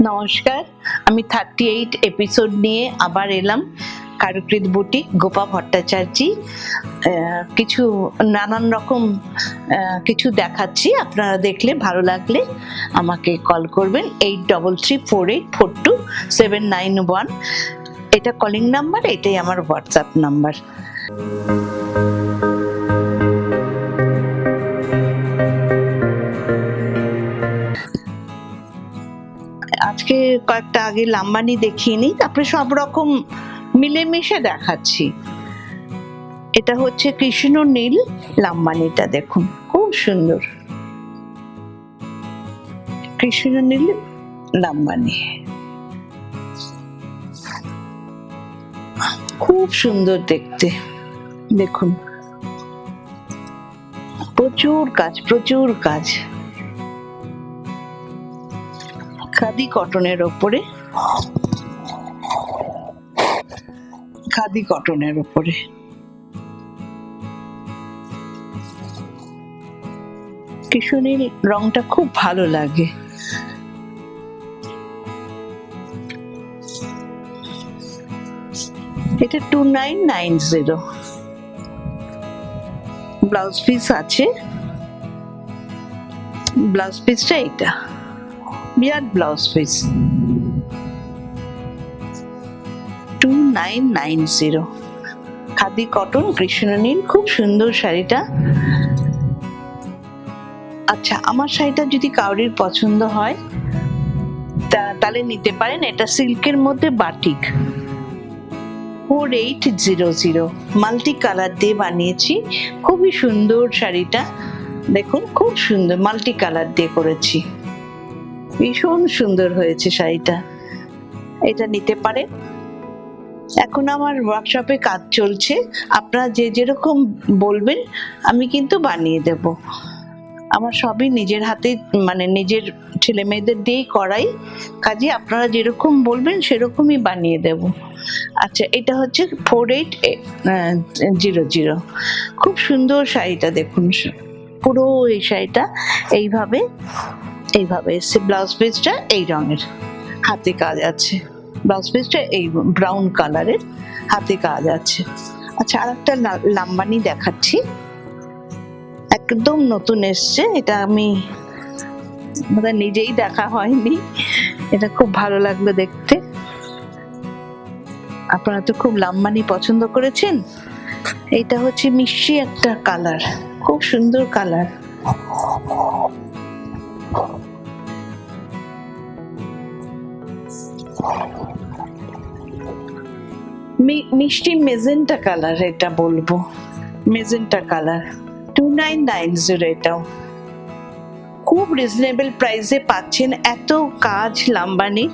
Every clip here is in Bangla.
নমস্কার, আমি 38 এপিসোড নিয়ে আবার এলাম। কারুকৃত বুটিক, গোপা ভট্টাচার্যি। কিছু নানান রকম কিছু দেখাচ্ছি। আপনারা দেখলে ভালো লাগলে আমাকে কল করবেন 8334842791। এটা কলিং নাম্বার, এটাই আমার হোয়াটসঅ্যাপ নাম্বার। আজকে কয়েকটা আগে লাম্বানি দেখিয়ে নিই, তারপরে সব রকম মিলেমিশে দেখাচ্ছি। এটা হচ্ছে কৃষ্ণ নীল লাম্বানিটা, দেখুন খুব সুন্দর। কৃষ্ণ নীল লাম্বানি খুব সুন্দর দেখতে, দেখুন প্রচুর কাজ, প্রচুর কাজ। খাদি কটনের ওপরে, খাদি কটনের ওপরে কৃষ্ণনীল রংটা খুব ভালো লাগে। এটা 2990। ব্লাউজ পিস আছে, ব্লাউজ পিসটা এটা বিরাট ব্লাউজ পিস, 2990। খাদি কটন কৃষ্ণনীল, খুব সুন্দর শাড়িটা। আচ্ছা, আমার শাড়িটা যদি কাউরির পছন্দ হয় তাহলে নিতে পারেন। এটা সিল্কের মধ্যে বাটিক, 4800 মাল্টি কালার দিয়ে বানিয়েছি। খুবই সুন্দর শাড়িটা, দেখুন খুব সুন্দর মাল্টি কালার দিয়ে করেছি, ভীষণ সুন্দর হয়েছে শাড়িটা। এটা নিতে পারেন। এখন আমার ওয়ার্কশপে কাজ চলছে, আপনারা যে যেরকম বলবেন আমি কিন্তু বানিয়ে দেব। আমার সবই নিজের হাতে, মানে নিজের ছেলে মেয়েদের দিয়েই করাই, কাজে আপনারা যেরকম বলবেন সেরকমই বানিয়ে দেব। আচ্ছা, এটা হচ্ছে 4800। খুব সুন্দর শাড়িটা, দেখুন পুরো এই শাড়িটা এইভাবে এইভাবে এসছে। ব্লাউজ পিসটা এই রঙের, হাতে কাজ আছে। ব্লাউজ পিসটা এই ব্রাউন কালারের, হাতে কাজ আছে। আচ্ছা, আর একটা লাম্বানি দেখাচ্ছি, একদম নতুন এসছে। এটা আমি নিজেই দেখা হয়নি, এটা খুব ভালো লাগলো দেখতে। আপনারা তো খুব লাম্বানি পছন্দ করেছেন। এটা হচ্ছে মিষ্টি একটা কালার, খুব সুন্দর কালার। মিষ্টি মেজেন্টা কালার, এটা বলবো মেজেন্টা কালার, 2990। এটাও খুব রিজনেবল প্রাইসে পাচ্ছেন। এত কাজ লাম্বানির,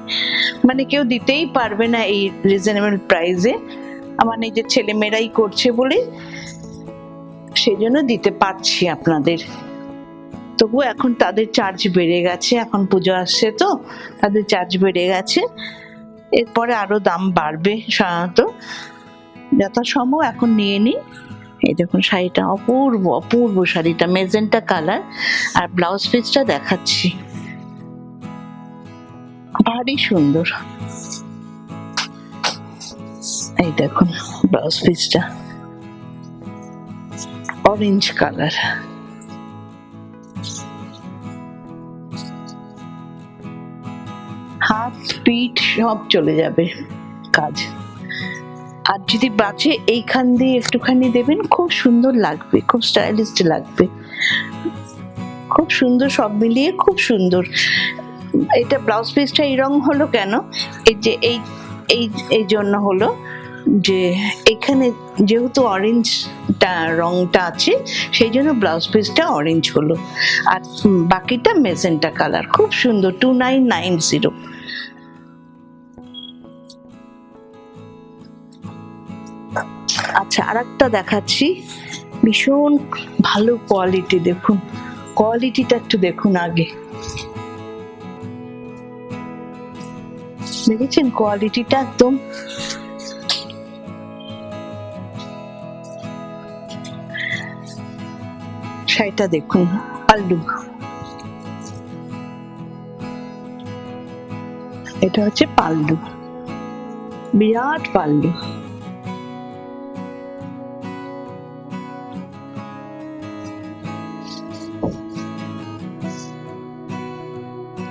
মানে কেউ দিতেই পারবে না এই রিজনেবল প্রাইসে। আমার নিজের ছেলে মেয়েরাই করছে বলে সেই জন্য দিতে পারছি আপনাদের। তবু এখন তাদের চার্জ বেড়ে গেছে, এখন পুজো আসছে তো তাদের চার্জ বেড়ে গেছে। এরপরে আরো দাম বাড়বে সাধারণত, যথাসম্ভব এখন নিয়ে নিই। এই দেখুন শাড়িটা অপূর্ব, অপূর্ব শাড়িটা, মেজেন্টা কালার। আর ব্লাউজ পিসটা দেখাচ্ছি, ভারী সুন্দর। এই দেখুন ব্লাউজ পিসটা অরেঞ্জ কালার, হাত পিঠ সব চলে যাবে কাজ। আর যদি বাঁচে এইখান দিয়ে একটুখানি দেবেন, খুব সুন্দর লাগবে, খুব স্টাইলিশ লাগবে, খুব সুন্দর, সব মিলিয়ে খুব সুন্দর। এটা ব্লাউজ পিসটা এই রং হলো কেন, এই যে এই জন্য হলো যে এখানে যেহেতু অরেঞ্জটা রংটা আছে সেই জন্য ব্লাউজ পিসটা অরেঞ্জ হলো, আর বাকিটা মেজেন্টা কালার। খুব সুন্দর, 2990। আচ্ছা, আর একটা দেখাচ্ছি, ভীষণ ভালো কোয়ালিটি। দেখুন কোয়ালিটিটা একটু দেখুন আগে, দেখেছেন কোয়ালিটিটা একদম। শাড়িটা দেখুন, পাল্লু এটা হচ্ছে পাল্লু, বিরাট পাল্লু।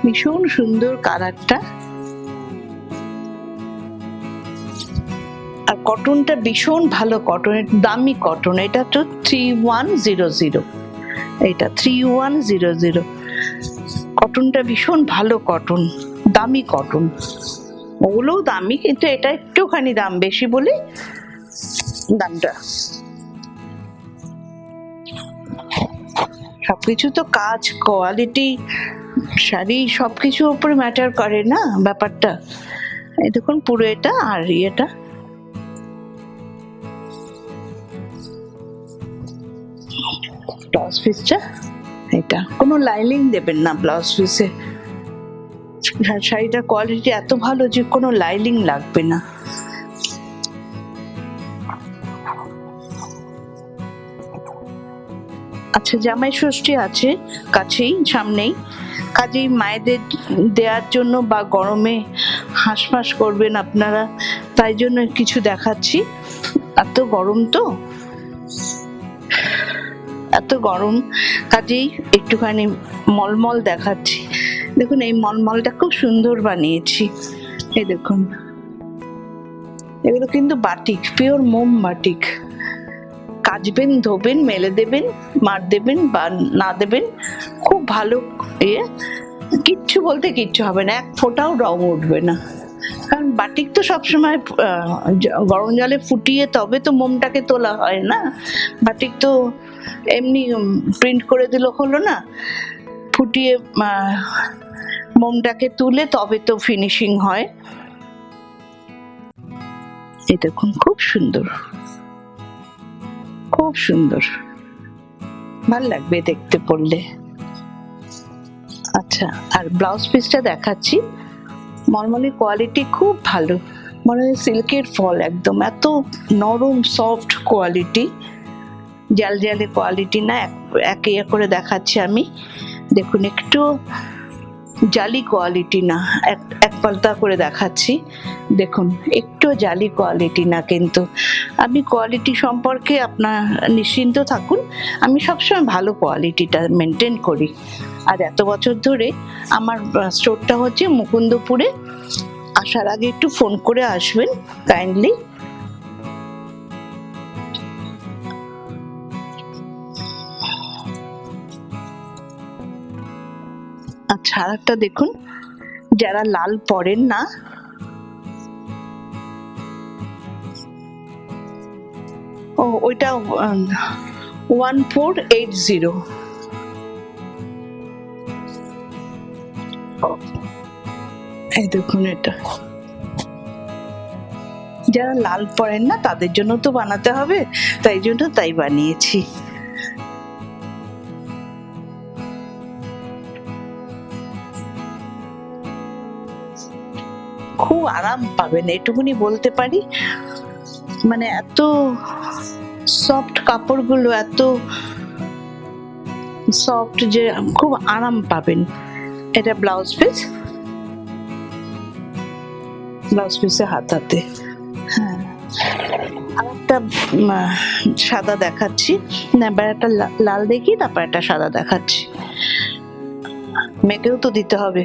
ভীষণ সুন্দর কালারটা, আর কটনটা ভীষণ ভালো কটন, দামি কটন। এটা তো 3100, এটা 3100। কটনটা ভীষণ ভালো কটন, দামি কটন। ওগুলোও দামি, কিন্তু এটা একটুখানি দাম বেশি বলে দামটা। সবকিছু তো কাজ, কোয়ালিটি, শাড়ি সবকিছুর উপরে ম্যাটার করে না ব্যাপারটা। এই দেখুন পুরো এটা, আর এটা ব্লাউজ পিসটা। এটা কোনো লাইনিং দেবেন না ব্লাউজ পিসে। শাড়িটার কোয়ালিটি এত ভালো যে কোনো লাইনিং লাগবে না। আচ্ছা, জামাই ষষ্ঠী আছে কাছেই, সামনেই, কাজেই মায়েদের দেওয়ার জন্য বা গরমে হাঁসফাঁস করবেন আপনারা, তাই জন্য কিছু দেখাচ্ছি। এত গরম তো, এত গরম, কাজেই একটুখানি মলমল দেখাচ্ছি। দেখুন এই মলমলটা খুব সুন্দর বানিয়েছি। এই দেখুন, এগুলো কিন্তু বাটিক, পিওর মোম বাটিক। কাচবেন, ধোবেন, মেলে দেবেন, মার দেবেন বা না দেবেন, খুব ভালো। কিচ্ছু বলতে কিচ্ছু হবে না, এক ফোঁটাও রং উঠবে না। কারণ বাটিক তো সবসময় গরম জলে ফুটিয়ে তবে তো মোমটাকে তোলা হয় না। বাটিক তো এমনি প্রিন্ট করে দিল হলো না, ফুটিয়ে মোমটাকে তুলে তবে তো ফিনিশিং হয়। এই দেখুন খুব সুন্দর, খুব সুন্দর, ভাল লাগবে দেখতে পড়লে। আচ্ছা, আর ব্লাউজ পিসটা দেখাচ্ছি। মলমলি কোয়ালিটি খুব ভালো, মনে হয় সিল্কের ফল একদম, এত নরম সফট কোয়ালিটি, জাল জালে কোয়ালিটি না। একে এক করে দেখাচ্ছি আমি। দেখুন একটু জালি কোয়ালিটি না, এক পাল্টা করে দেখাচ্ছি। দেখুন একটু জালি কোয়ালিটি না, কিন্তু আমি কোয়ালিটি সম্পর্কে আপনার নিশ্চিন্ত থাকুন, আমি সবসময় ভালো কোয়ালিটিটা মেনটেন করি। আর এত বছর ধরে আমার স্টোরটা হচ্ছে মুকুন্দপুরে। আসার আগে একটু ফোন করে আসবেন কাইন্ডলি। আচ্ছা, আরেকটা দেখুন, যারা লাল পরেন না, ও ওইটা 1480। এই দেখুন, এটা যারা লাল পরেন না তাদের জন্য তো বানাতে হবে, তাই জন্য তাই বানিয়েছি। খুব আরাম পাবেন, এটুকুনি বলতে পারি। মানে এত সফট কাপড়গুলো, এত সফট যে খুব আরাম পাবেন। এটা ব্লাউজ পিস, ব্লাউজ পিসে হাতাতে। হ্যাঁ, আরেকটা সাদা দেখাচ্ছি না, এবার একটা লাল দেখি, তারপর একটা সাদা দেখাচ্ছি। মেয়েকেও তো দিতে হবে।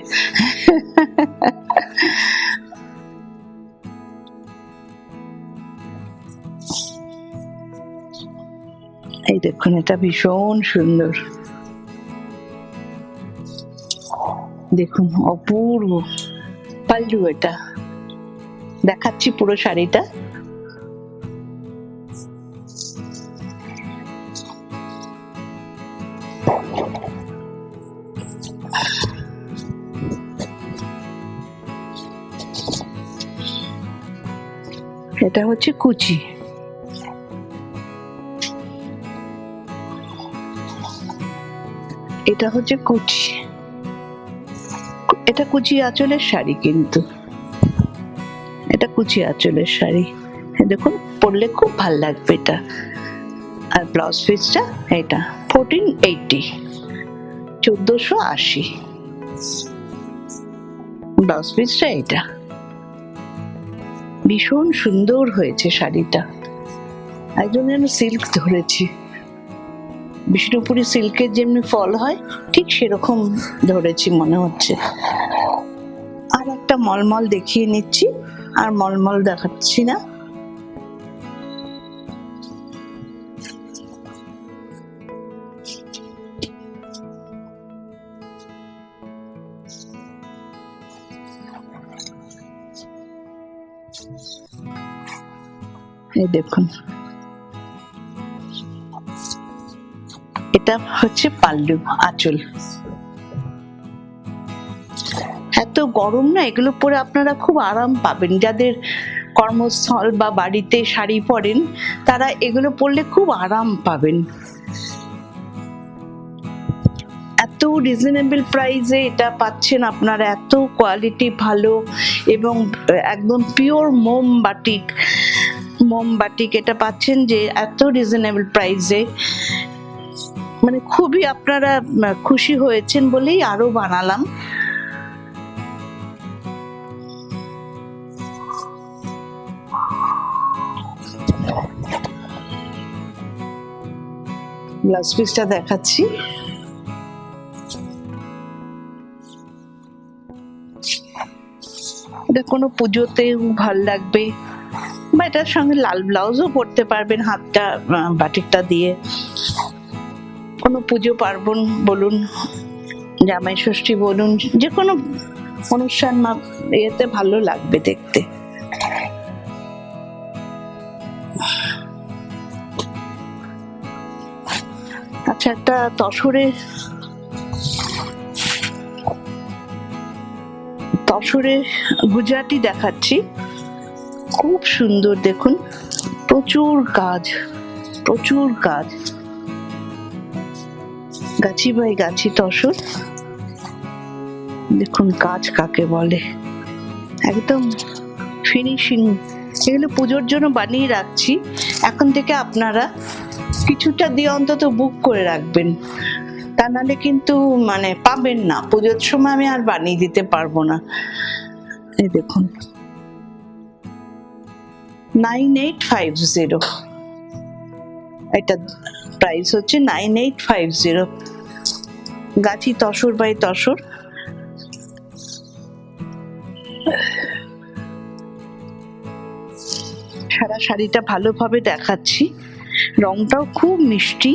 এই দেখুন, এটা ভীষণ সুন্দর, দেখুন অপূর্ব পাল্লু। এটা দেখাচ্ছি পুরো শাড়িটা। এটা হচ্ছে কুচি, এটা হচ্ছে কুচি, এটা কুচি আঁচলের শাড়ি, কিন্তু এটা কুচি আঁচলের শাড়ি। দেখুন পরলে খুব ভাল লাগবে এটা। আর ব্লাউজ পিসটা এটা 1480, 1480। ব্লাউজ পিসটা এটা ভীষণ সুন্দর হয়েছে শাড়িটা, একদম যেন সিল্ক ধরেছি, বিষ্ণুপুরি সিল্কের যেমনি ফল হয় ঠিক সেরকম ধরেছি মনে হচ্ছে। আর একটা মলমল দেখিয়ে নিচ্ছি, আর মলমল দেখাচ্ছি না। এই দেখুন, এটা হচ্ছে পাল্লু, আঁচল। এত গরম না, এগুলো পরে আপনারা খুব আরাম পাবেন। যাদের কর্মস্থল বা বাড়িতে শাড়ি পরেন তারা এগুলো পরলে খুব আরাম পাবেন। এত রিজনেবল প্রাইসে এটা পাচ্ছেন আপনারা, এত কোয়ালিটি ভালো এবং একদম পিওর মোমবাটিক এটা পাচ্ছেন যে এত রিজনেবল প্রাইসে। মানে খুবই আপনারা খুশি হয়েছেন বলেই আরো বানালাম। ব্লাউজ পিসটা দেখাচ্ছি, এটা কোনো পুজোতেও ভাল লাগবে, বা এটার সঙ্গে লাল ব্লাউজও পরতে পারবেন হাতটা বাটিকটা দিয়ে। কোনো পুজো পার্বণ বলুন, জামাই ষষ্ঠী বলুন, যে কোনো অনুষ্ঠান এতে ভালো লাগবে দেখতে। আচ্ছা, একটা তসরে গুজরাটি দেখাচ্ছি, খুব সুন্দর দেখুন, প্রচুর কাজ গাছি বাই গাছি তসর। দেখুন কাজ কাকে বলে, একদম ফিনিশিং। এগুলো পুজোর জন্য বানিয়ে রাখছি, এখন থেকে আপনারা কিছুটা দিয়ে অন্তত বুক করে রাখবেন, তা নাহলে কিন্তু মানে পাবেন না। পুজোর সময় আমি আর বানিয়ে দিতে পারবো না। এই দেখুন 9850, এটা প্রাইস হচ্ছে 9850। গাছি তসর বাই তসর। সারা শাড়িটা ভালোভাবে দেখাচ্ছি, রংটাও খুব মিষ্টি,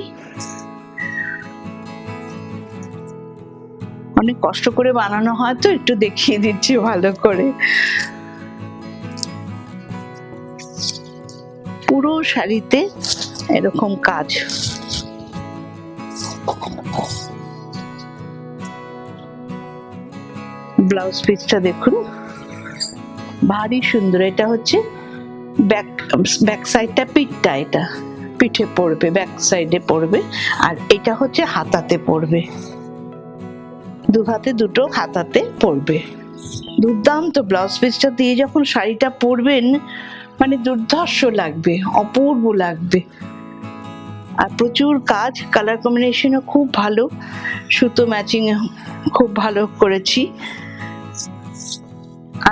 অনেক কষ্ট করে বানানো হয় তো একটু দেখিয়ে দিচ্ছি ভালো করে। পুরো শাড়িতে এরকম কাজ। ব্লাউজ পিসটা দেখুন, ভারী সুন্দর। এটা হচ্ছে ব্যাক সাইডটা, পিঠটা এটা পিঠে পড়বে, ব্যাক সাইডে পড়বে, আর এটা হচ্ছে হাতাতে পড়বে, দু হাতে দুটো হাতাতে পড়বে। দুর্দান্ত ব্লাউজ পিসটা দিয়ে যখন শাড়িটা পরবেন মানে দুর্ধর্ষ লাগবে, অপূর্ব লাগবে। আর প্রচুর কাজ, কালার কম্বিনেশনও খুব ভালো, সুতো ম্যাচিং খুব ভালো করেছি,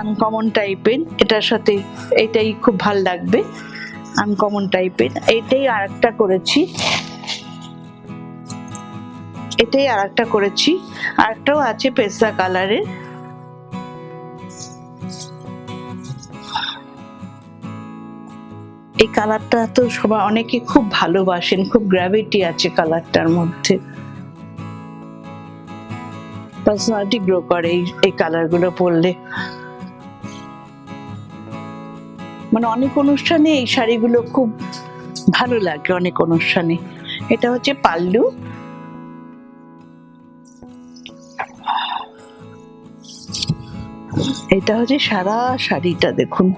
আনকমন টাইপের। এটার সাথে এটাই খুব ভালো লাগবে, আনকমন টাইপের। এটাই আরেকটা করেছি, আরেকটাও আছে পেস্তা কালারের। এই কালারটা তো সবাই অনেকে খুব ভালোবাসেন, খুব গ্র্যাভিটি আছে কালারটার মধ্যে, পার্সোনালিটি গ্রো করে এই কালার গুলো পরলে। মানে অনেক অনুষ্ঠানে এই শাড়িগুলো খুব ভালো লাগে, অনেক অনুষ্ঠানে। এটা হচ্ছে পাল্লু, এটা হচ্ছে সারা শাড়িটা দেখুন,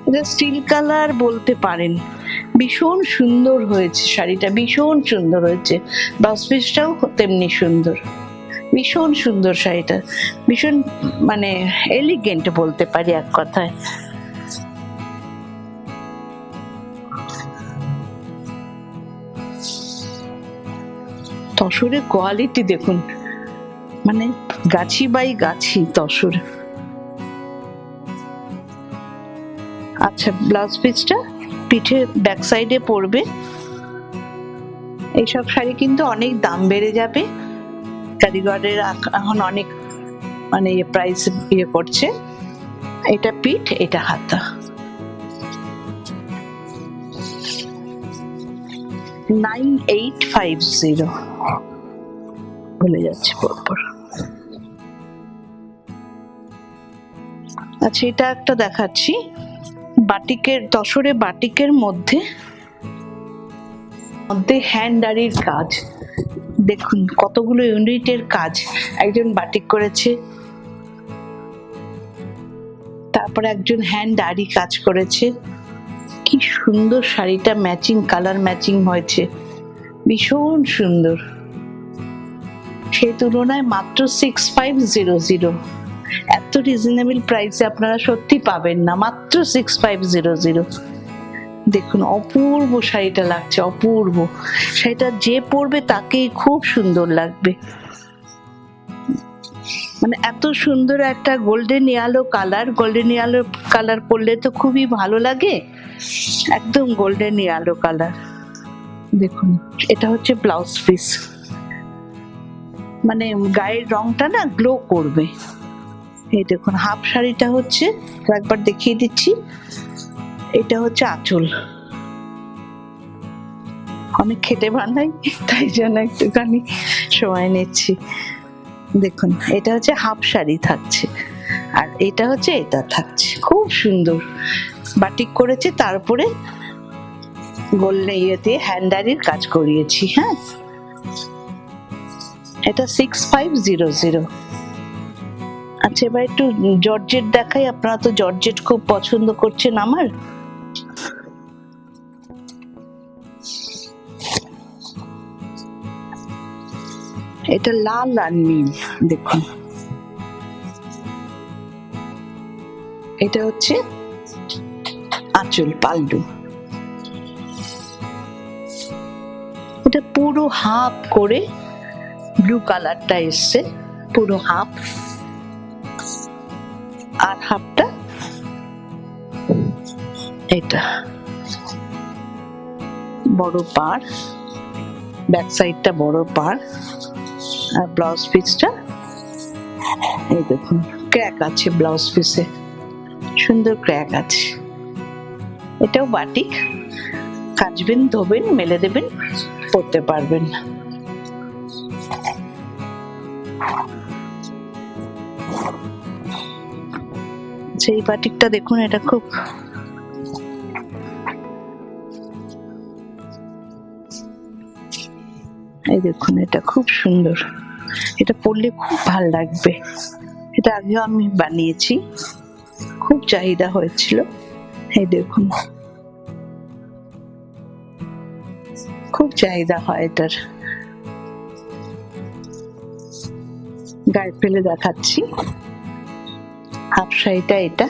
এটা স্টিল কালার বলতে পারেন। ভীষণ সুন্দর হয়েছে শাড়িটা, ভীষণ সুন্দর হয়েছে। ব্লাউজ পিসটাও তেমনি সুন্দর, ভীষণ সুন্দর শাড়িটা, ভীষণ মানে এলিগেন্ট বলতে পারি এক কথায়। তসরের কোয়ালিটি দেখুন, মানে গাছি বাই গাছি তসর। আচ্ছা, ব্লাউজ পিসটা পিঠে ব্যাক সাইডে পড়বে। এইসব শাড়ি কিন্তু অনেক দাম বেড়ে যাবে, কারিগরের এখন অনেক মানে প্রাইস করছে। এটা পিঠ, এটা হাতা। 9850 ভুলে যাচ্ছে পরপর। আচ্ছা, এটা একটা দেখাচ্ছি বাটিকের, তসরে বাটিকের মধ্যে হ্যান্ডারির কাজ। দেখুন কতগুলো ইউনিটের কাজ একজন বাটিক করেছে, তারপরে একজন হ্যান্ড আরি কাজ করেছে। কি সুন্দর শাড়িটা, ম্যাচিং কালার ম্যাচিং হয়েছে, ভীষণ সুন্দর। সেই তুলনায় মাত্র 6500। এত রিজনেবল প্রাইসে আপনারা সত্যি পাবেন না, মাত্র 6500। দেখুন অপূর্ব শাড়িটা লাগছে, অপূর্ব। শাড়িটা যে পরবে তাকেই খুব সুন্দর লাগবে। মানে এত সুন্দর একটা golden yellow colour, golden yellow colour পরলে তো খুবই ভালো লাগে, একদম গোল্ডেন ইয়ালো কালার। দেখুন এটা হচ্ছে ব্লাউজ পিস, মানে গায়ের রংটা না গ্লো করবে। এই দেখুন হাফ শাড়িটা হচ্ছে, একবার দেখিয়ে দিচ্ছি, এটা হচ্ছে আঁচল। অনেক খেটে বানাই তাই জন্য একটুখানি সময় নিচ্ছি। দেখুন এটা হচ্ছে হাফ শাড়ি থাকছে, আর এটা হচ্ছে এটা থাকছে, খুব সুন্দর বাটিক করেছে, তারপরে গোল্ডেন ইয়েতে হ্যান্ডারির কাজ করিয়েছি। হ্যাঁ, এটা 6500। আচ্ছা, এবার একটু জর্জেট দেখাই, আপনারা তো জর্জেট খুব পছন্দ করছেন আমার। এটা লাল আর নীল, দেখুন এটা হচ্ছে আঁচল পাল্লু। এটা পুরো হাফ করে ব্লু কালারটা এসছে, পুরো হাফ, আর হাফটা এটা বড় পাড়, ব্যাক সাইডটা বড় পাড়, আর ব্লাউজ পিসটা এই দেখুন ক্র্যাক আছে, ব্লাউজ পিসে সুন্দর ক্র্যাক আছে। এটাও বাটিক, কাচবেন, ধোবেন, মেলে দেবেন, পরতে পারবেন। সেই বাটিকটা দেখুন, এটা খুব এই দেখুন, এটা খুব সুন্দর, এটা পরলে খুব ভাল লাগবে। এটা আগেও আমি বানিয়েছি, খুব চাহিদা হয়েছিল। এই দেখুন খুব চাহিদা হয় এটার। গায়ে ফেলে দেখাচ্ছি হাফ শাড়িটা, এটা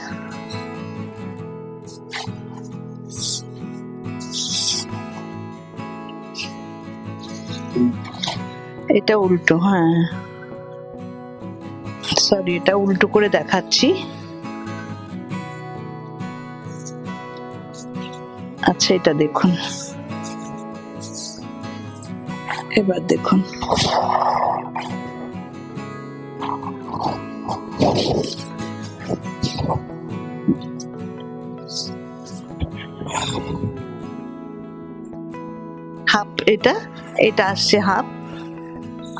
এটা উল্টো, হ্যাঁ সরি, এটা উল্টো করে দেখাচ্ছি। আচ্ছা, এটা দেখুন, এবার দেখুন হাফ, এটা এটা আসছে হাফ,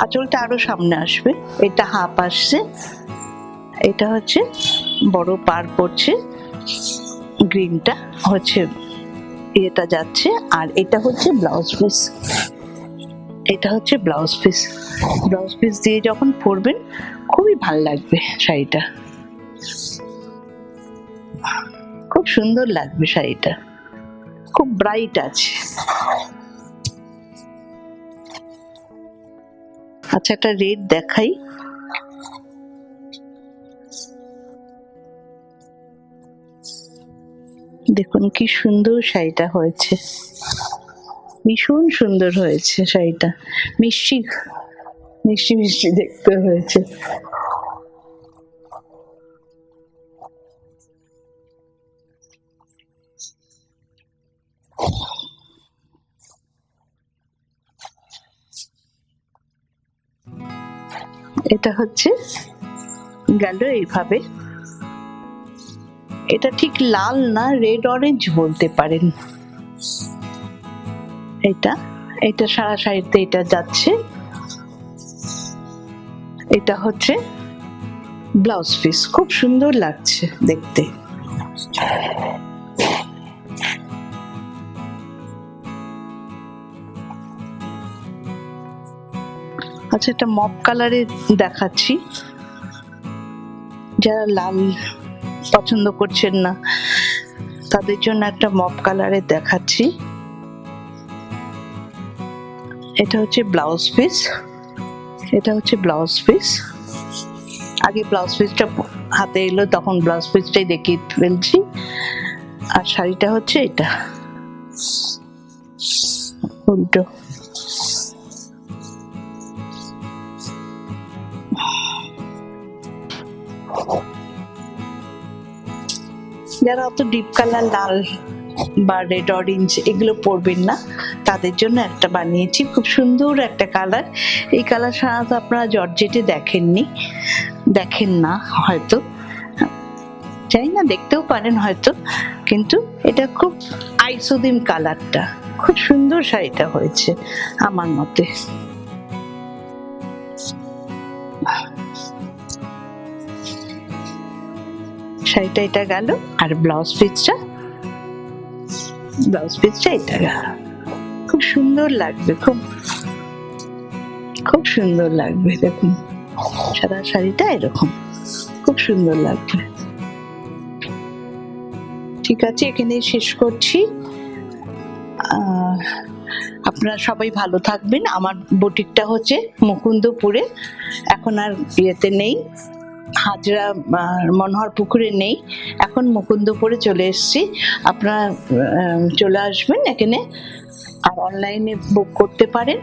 আঁচলটা আরো সামনে আসবে, এটা হাফ আসছে, এটা হচ্ছে বড় পার পড়ছে, গ্রিনটা হচ্ছে এটা যাচ্ছে, আর এটা হচ্ছে ব্লাউজ পিস। এটা হচ্ছে ব্লাউজ পিস, ব্লাউজ পিস দিয়ে যখন পরবেন খুবই ভাল লাগবে শাড়িটা, খুব সুন্দর লাগবে শাড়িটা, খুব ব্রাইট আছে। আচ্ছা, একটা রেড দেখাই, দেখুন কি সুন্দর শাড়িটা হয়েছে, ভীষণ সুন্দর হয়েছে শাড়িটা, মিষ্টি মিষ্টি মিষ্টি দেখতে হয়েছে। এটা হচ্ছে গেল এইভাবে। এটা ঠিক লাল না, রেড অরেঞ্জ বলতে পারেন। এটা এটা সারা শাড়িতে এটা যাচ্ছে। এটা হচ্ছে ব্লাউজ পিস, খুব সুন্দর লাগছে দেখতে। আচ্ছা, এটা মপ কালারে দেখাচ্ছি, যারা লাল পছন্দ করছেন না তাদের জন্য একটা মপ কালারে দেখাচ্ছি। এটা হচ্ছে ব্লাউজ পিস, এটা হচ্ছে ব্লাউজ পিস। আগে ব্লাউজ পিসটা হাতে এলো তখন ব্লাউজ পিসটাই দেখিয়ে ফেলছি। আর শাড়িটা হচ্ছে এটা উল্টো। যারা অত ডিপ কালার লাল বা রেড অরেঞ্জ এগুলো পরবেন না তাদের জন্য একটা বানিয়েছি, খুব সুন্দর একটা কালার। এই কালার সাধারণত আপনারা জর্জেটে দেখেন না হয়তো, জানি না, দেখতেও পারেন হয়তো, কিন্তু এটা খুব আইসোদিম কালারটা, খুব সুন্দর শাড়িটা হয়েছে আমার মতে। শাড়িটা এটা গেল, আর ব্লাউজ পিসটা এটা গেল। খুব সুন্দর লাগবে, খুব সুন্দর লাগবে। দেখুন সাদা শাড়িটা এরকম খুব সুন্দর লাগবে। ঠিক আছে, এখানেই শেষ করছি। আপনারা সবাই ভালো থাকবেন। আমার বুটিকটা হচ্ছে মুকুন্দপুরে, এখন আর ইয়েতে নেই, হাজরা মনোহর পুকুরে নেই, এখন মুকুন্দপুরে চলে এসেছি। আপনারা চলে আসবেন এখানে, আর অনলাইনে বুক করতে পারেন,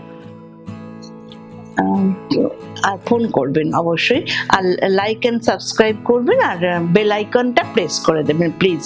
আর ফোন করবেন অবশ্যই, আর লাইক এন্ড সাবস্ক্রাইব করবেন, আর বেল আইকনটা প্রেস করে দেবেন প্লিজ।